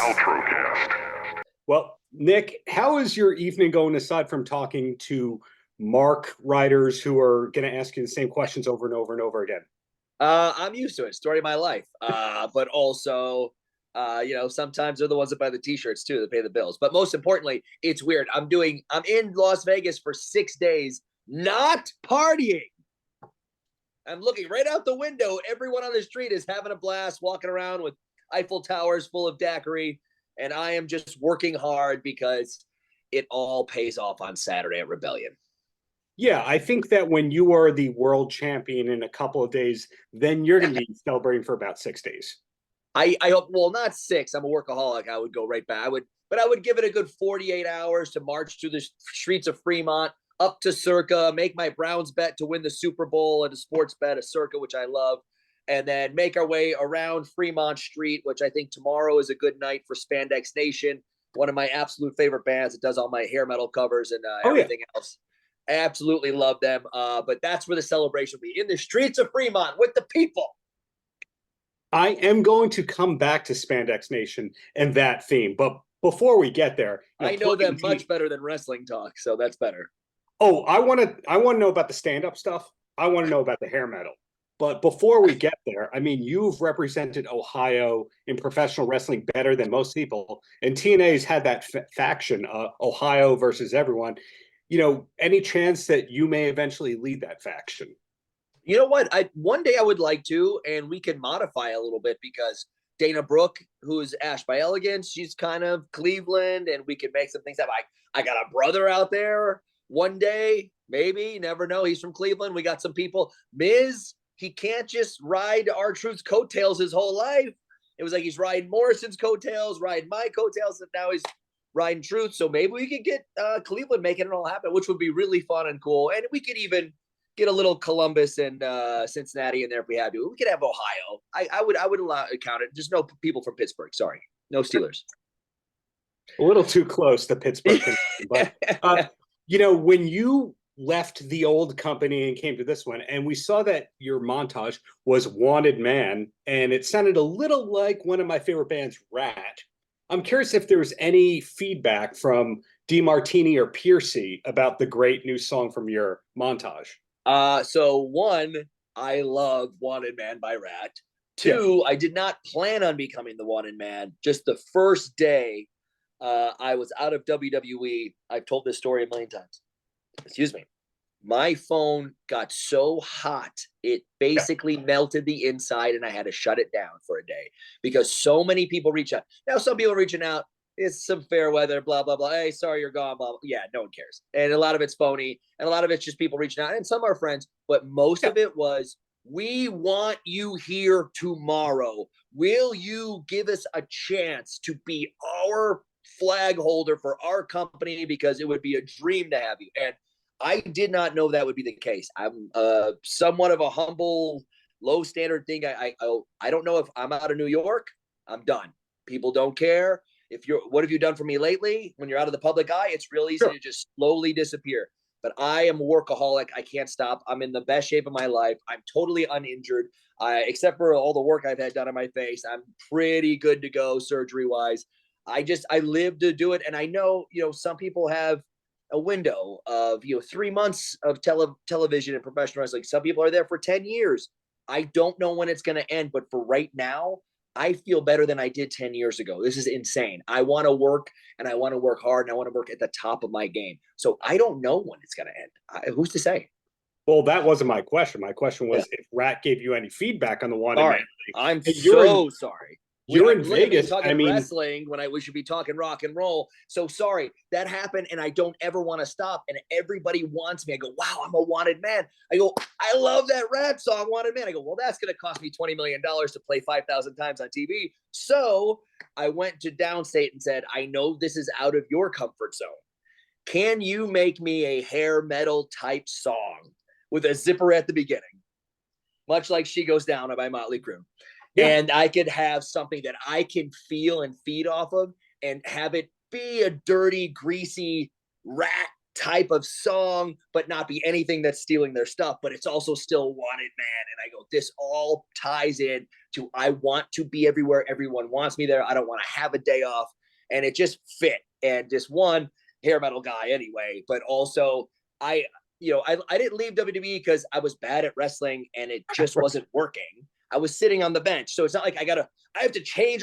Paltrocast. Well, Nick, how is your evening going aside from talking to Mark writers who are going to ask you the same questions over and over and over again? I'm used to it. Story of my life. But also, sometimes they're the ones that buy the t-shirts too, that pay the bills. But most importantly, it's weird. I'm in Las Vegas for 6 days, not partying. I'm looking right out the window. Everyone on the street is having a blast, walking around with Eiffel Towers full of daiquiri. And I am just working hard because it all pays off on Saturday at Rebellion. Yeah, I think that when you are the world champion in a couple of days, then you're going to be celebrating for about 6 days. I hope, well, not 6. I'm a workaholic. I would go right back. I would give it a good 48 hours to march through the streets of Fremont, up to Circa, make my Browns bet to win the Super Bowl and a sports bet at Circa, which I love, and then make our way around Fremont Street, which I think tomorrow is a good night for Spandex Nation, one of my absolute favorite bands that does all my hair metal covers and everything else. I absolutely love them. But that's where the celebration will be, in the streets of Fremont with the people. I am going to come back to Spandex Nation and that theme. But before we get there, I know them much better than wrestling talk, so that's better. Oh, I want to know about the stand-up stuff. I want to know about the hair metal. But before we get there, I mean, you've represented Ohio in professional wrestling better than most people. And TNA's had that faction, Ohio versus everyone. Any chance that you may eventually lead that faction? You know what? One day I would like to, and we can modify a little bit because Dana Brooke, who is Ash by Elegance, she's kind of Cleveland, and we can make some things happen. I got a brother out there one day, maybe, never know. He's from Cleveland. We got some people. Miz, he can't just ride R-Truth's coattails his whole life. It was like he's riding Morrison's coattails, riding my coattails, and now he's riding Truth. So maybe we could get Cleveland making it all happen, which would be really fun and cool. And we could even get a little Columbus and Cincinnati in there if we had to. We could have Ohio. I would allow count it. Just no people from Pittsburgh. Sorry, no Steelers. A little too close to Pittsburgh. But when you left the old company and came to this one, and we saw that your montage was Wanted Man, and it sounded a little like one of my favorite bands, Ratt. I'm curious if there was any feedback from DeMartini or Piercy about the great new song from your montage. So one, I love Wanted Man by Ratt. Two, I did not plan on becoming the Wanted Man. Just the first day I was out of WWE, I've told this story a million times. Excuse me. My phone got so hot, it basically melted the inside, and I had to shut it down for a day because so many people reach out. Now, some people are reaching out. It's some fair weather, blah, blah, blah. Hey, sorry, you're gone, blah, blah. Yeah, no one cares. And a lot of it's phony, and a lot of it's just people reaching out, and some are friends, but most of it was, we want you here tomorrow. Will you give us a chance to be our flag holder for our company? Because it would be a dream to have you. And I did not know that would be the case. I'm somewhat of a humble, low standard thing. I don't know if I'm out of New York. I'm done. People don't care. What have you done for me lately? When you're out of the public eye, it's real easy to just slowly disappear. But I am a workaholic. I can't stop. I'm in the best shape of my life. I'm totally uninjured. Except for all the work I've had done on my face, I'm pretty good to go surgery-wise. I live to do it. And I know, some people have a window of 3 months of television and professional wrestling. Some people are there for 10 years. I don't know when it's going to end, but for right now, I feel better than I did 10 years ago. This is insane. I want to work, and I want to work hard, and I want to work at the top of my game. So I don't know when it's going to end. Who's to say? Well, that wasn't my question. My question was if Ratt gave you any feedback on the Wanted Man. I'm so sorry. You're in Vegas. Talking wrestling when we should be talking rock and roll. So sorry, that happened, and I don't ever want to stop. And everybody wants me. I go, wow, I'm a Wanted Man. I go, I love that Ratt song, Wanted Man. I go, well, that's going to cost me $20 million to play 5,000 times on TV. So I went to Downstate and said, I know this is out of your comfort zone. Can you make me a hair metal type song with a zipper at the beginning, much like She Goes Down by Motley Crue? Yeah. And I could have something that I can feel and feed off of and have it be a dirty, greasy Ratt type of song, but not be anything that's stealing their stuff, but it's also still Wanted Man. And I go, this all ties in to, I want to be everywhere. Everyone wants me there. I don't want to have a day off. And it just fit. And just one, hair metal guy anyway, but also I didn't leave WWE because I was bad at wrestling and it just wasn't working. I was sitting on the bench. So it's not like I have to change.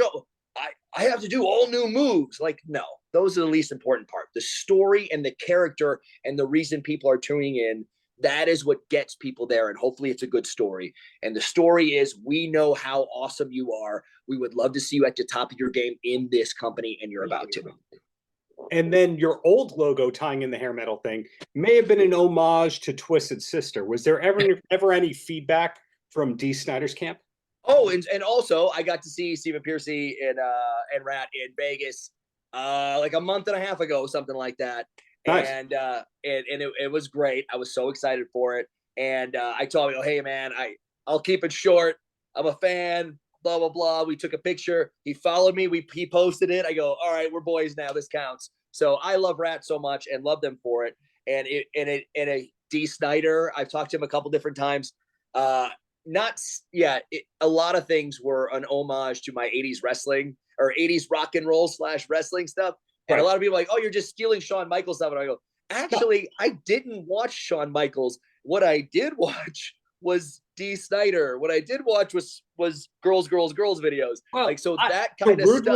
I have to do all new moves. Like, no, those are the least important part. The story and the character and the reason people are tuning in, that is what gets people there. And hopefully it's a good story. And the story is, we know how awesome you are. We would love to see you at the top of your game in this company, and you're about to. And then your old logo tying in the hair metal thing may have been an homage to Twisted Sister. Was there ever any feedback from Dee Snider's camp? Oh, and also I got to see Stephen Piercy and Ratt in Vegas like a month and a half ago, something like that. Nice. And it was great. I was so excited for it. And I told him, hey man, I'll keep it short. I'm a fan, blah, blah, blah. We took a picture. He followed me. He posted it. I go, all right, we're boys now. This counts. So I love Ratt so much and love them for it. And a Dee Snider, I've talked to him a couple different times. A lot of things were an homage to my 80s wrestling or 80s rock and roll / wrestling stuff. And right. A lot of people are like, oh, you're just stealing Shawn Michaels stuff. And I go, actually, no. I didn't watch Shawn Michaels. What I did watch was Dee Snider. What I did watch was girls videos. Well, like, so that kind of stuff.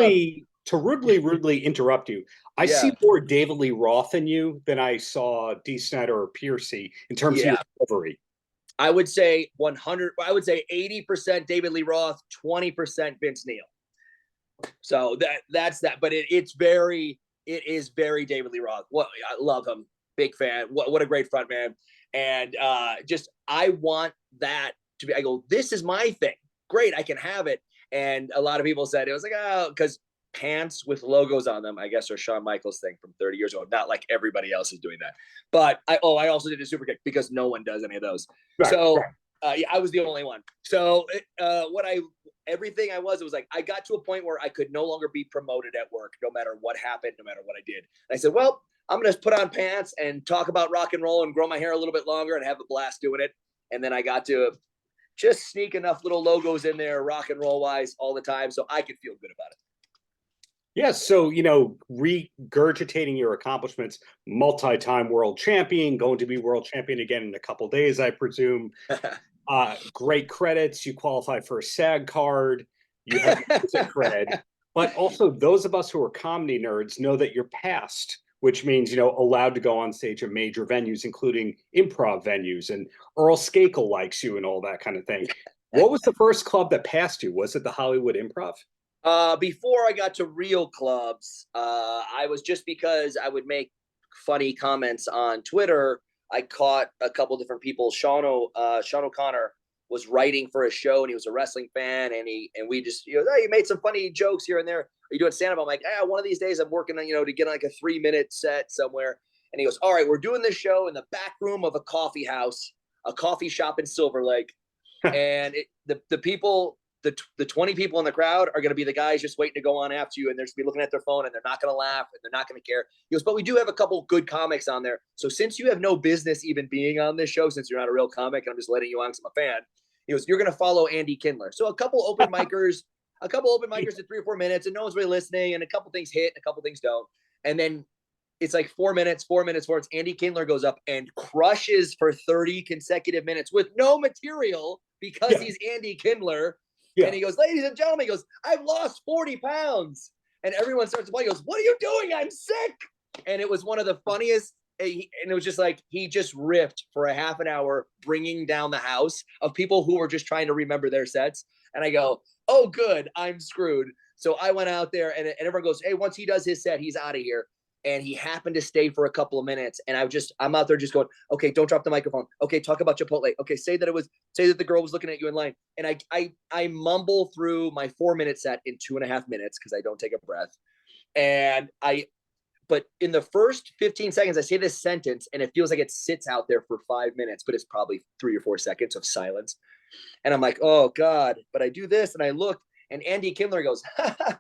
To rudely interrupt you, I see more David Lee Roth in you than I saw Dee Snider or Piercy in terms of your delivery. I would say 80% David Lee Roth, 20% Vince Neil. So that's that. But it is very David Lee Roth. I love him. Big fan. What a great front man. And I want that to be, I go, this is my thing. Great. I can have it. And a lot of people said, it was like, oh, because pants with logos on them, I guess, are Shawn Michaels' thing from 30 years ago. Not like everybody else is doing that. But I also did a super kick because no one does any of those. Right, so I was the only one. So everything it was like, I got to a point where I could no longer be promoted at work, no matter what happened, no matter what I did. And I said, well, I'm going to put on pants and talk about rock and roll and grow my hair a little bit longer and have a blast doing it. And then I got to just sneak enough little logos in there, rock and roll wise, all the time, so I could feel good about it. Yes, so, regurgitating your accomplishments, multi-time world champion, going to be world champion again in a couple days, I presume. Great credits. You qualify for a SAG card. You have cred. But also, those of us who are comedy nerds know that you're passed, which means, allowed to go on stage at major venues, including improv venues. And Earl Skakel likes you and all that kind of thing. What was the first club that passed you? Was it the Hollywood Improv? Before I got to real clubs, I was, just because I would make funny comments on Twitter, I caught a couple different people. Sean O'Connor was writing for a show and he was a wrestling fan, and we just, you made some funny jokes here and there. Are you doing stand-up? I'm like, one of these days I'm working on, to get like a 3-minute set somewhere. And he goes, all right, we're doing this show in the back room of a coffee house, a coffee shop in Silver Lake. And the people, the 20 people in the crowd are going to be the guys just waiting to go on after you, and they're just be looking at their phone and they're not going to laugh and they're not going to care. He goes, but we do have a couple good comics on there. So since you have no business even being on this show, since you're not a real comic, and I'm just letting you on because I'm a fan, he goes, you're going to follow Andy Kindler. So a couple open micers at 3 or 4 minutes, and no one's really listening, and a couple things hit and a couple things don't. And then it's like 4 minutes, Andy Kindler goes up and crushes for 30 consecutive minutes with no material because he's Andy Kindler. Yeah. And he goes, ladies and gentlemen, he goes, I've lost 40 pounds. And everyone starts to play. He goes, what are you doing? I'm sick. And it was one of the funniest. And it was just like, he just ripped for a half an hour, bringing down the house of people who were just trying to remember their sets. And I go, oh, good, I'm screwed. So I went out there, and everyone goes, hey, once he does his set, he's out of here. And he happened to stay for a couple of minutes. And I'm out there just going, okay, don't drop the microphone. Okay, talk about Chipotle. Okay, say that the girl was looking at you in line. And I mumble through my 4-minute set in 2.5 minutes because I don't take a breath. But in the first 15 seconds, I say this sentence, and it feels like it sits out there for 5 minutes, but it's probably 3 or 4 seconds of silence. And I'm like, oh God, but I do this, and I look, and Andy Kindler goes, ha ha.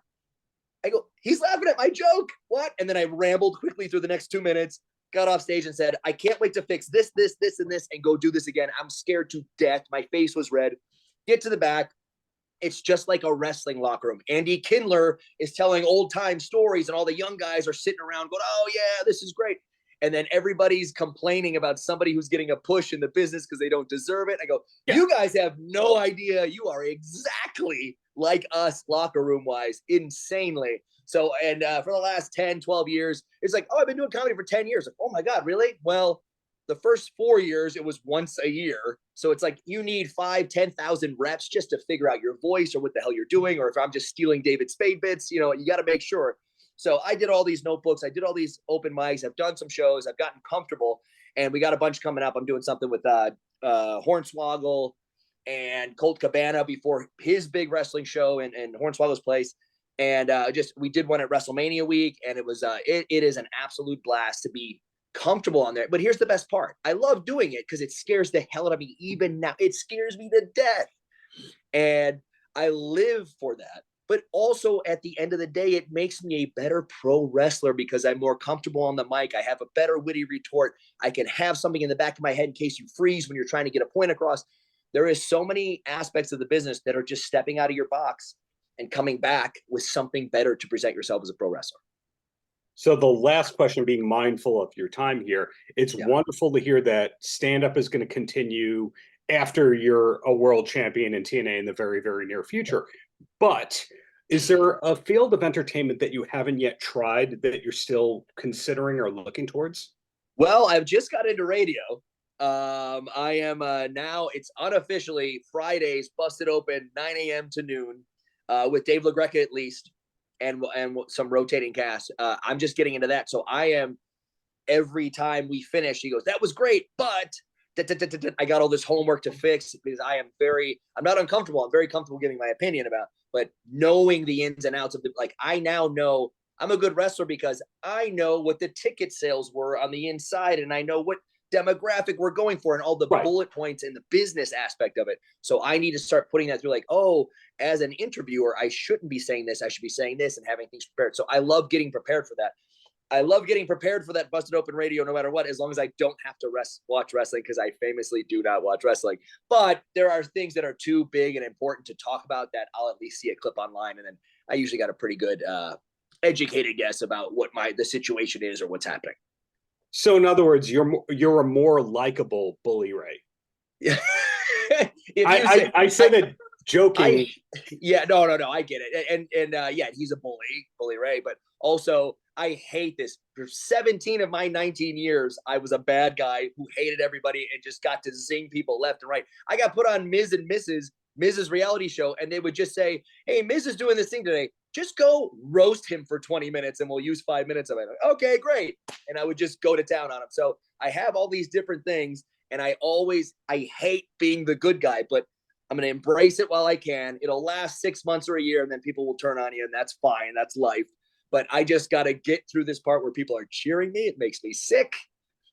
I go, he's laughing at my joke. What? And then I rambled quickly through the next 2 minutes, got off stage and said, I can't wait to fix this, this, this, and this, and go do this again. I'm scared to death. My face was red. Get to the back. It's just like a wrestling locker room. Andy Kindler is telling old time stories, and all the young guys are sitting around going, oh yeah, this is great. And then everybody's complaining about somebody who's getting a push in the business because they don't deserve it. I go, you guys have no idea. You are exactly like us locker room wise, insanely. So, and for the last 10, 12 years, it's like, oh, I've been doing comedy for 10 years. Like, oh my God, really? Well, the first 4 years, it was once a year. So it's like you need 5,000, 10,000 reps just to figure out your voice or what the hell you're doing. Or if I'm just stealing David Spade bits, you got to make sure. So I did all these notebooks. I did all these open mics. I've done some shows. I've gotten comfortable. And we got a bunch coming up. I'm doing something with Hornswoggle and Colt Cabana before his big wrestling show in Hornswoggle's place. And we did one at WrestleMania week. And it was it is an absolute blast to be comfortable on there. But here's the best part. I love doing it because it scares the hell out of me even now. It scares me to death. And I live for that. But also at the end of the day, it makes me a better pro wrestler because I'm more comfortable on the mic. I have a better witty retort. I can have something in the back of my head in case you freeze when you're trying to get a point across. There is so many aspects of the business that are just stepping out of your box and coming back with something better to present yourself as a pro wrestler. So the last question, being mindful of your time here, it's wonderful to hear that stand-up is going to continue after you're a world champion in TNA in the very, very near future. But is there a field of entertainment that you haven't yet tried that you're still considering or looking towards? Well, I've just got into radio. I am now, it's unofficially Fridays, busted open 9 a.m. to noon with Dave LaGreca at least, and some rotating cast. I'm just getting into that. So I am, every time we finish, he goes, that was great, but I got all this homework to fix because I'm not uncomfortable. I'm very comfortable giving my opinion about, but knowing the ins and outs of I now know I'm a good wrestler because I know what the ticket sales were on the inside and I know what demographic we're going for and all the bullet points and the business aspect of it. So I need to start putting that through as an interviewer, I shouldn't be saying this. I should be saying this and having things prepared. So I love getting prepared for that. I love getting prepared for that busted open radio no matter what, as long as I don't have to watch wrestling, because I famously do not watch wrestling. But there are things that are too big and important to talk about that I'll at least see a clip online. And then I usually got a pretty good educated guess about what the situation is or what's happening. So in other words, you're a more likable Bully Ray. Yeah. I say that joking. No, I get it. And he's a Bully Ray, but also I hate this. For 17 of my 19 years, I was a bad guy who hated everybody and just got to zing people left and right. I got put on Ms. and Mrs. reality show, and they would just say, hey, Miz is doing this thing today. Just go roast him for 20 minutes and we'll use 5 minutes of it. Okay, great. And I would just go to town on him. So I have all these different things, and I hate being the good guy, but I'm going to embrace it while I can. It'll last 6 months or a year, and then people will turn on you, and that's fine. That's life. But I just got to get through this part where people are cheering me. It makes me sick.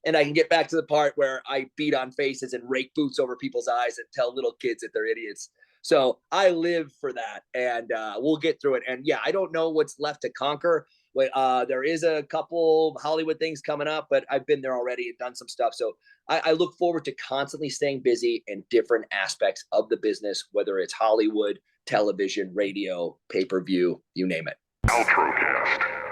And I can get back to the part where I beat on faces and rake boots over people's eyes and tell little kids that they're idiots. So I live for that, and we'll get through it. And yeah, I don't know what's left to conquer. But there is a couple Hollywood things coming up, but I've been there already and done some stuff. So I look forward to constantly staying busy in different aspects of the business, whether it's Hollywood, television, radio, pay-per-view, you name it. Paltrocast.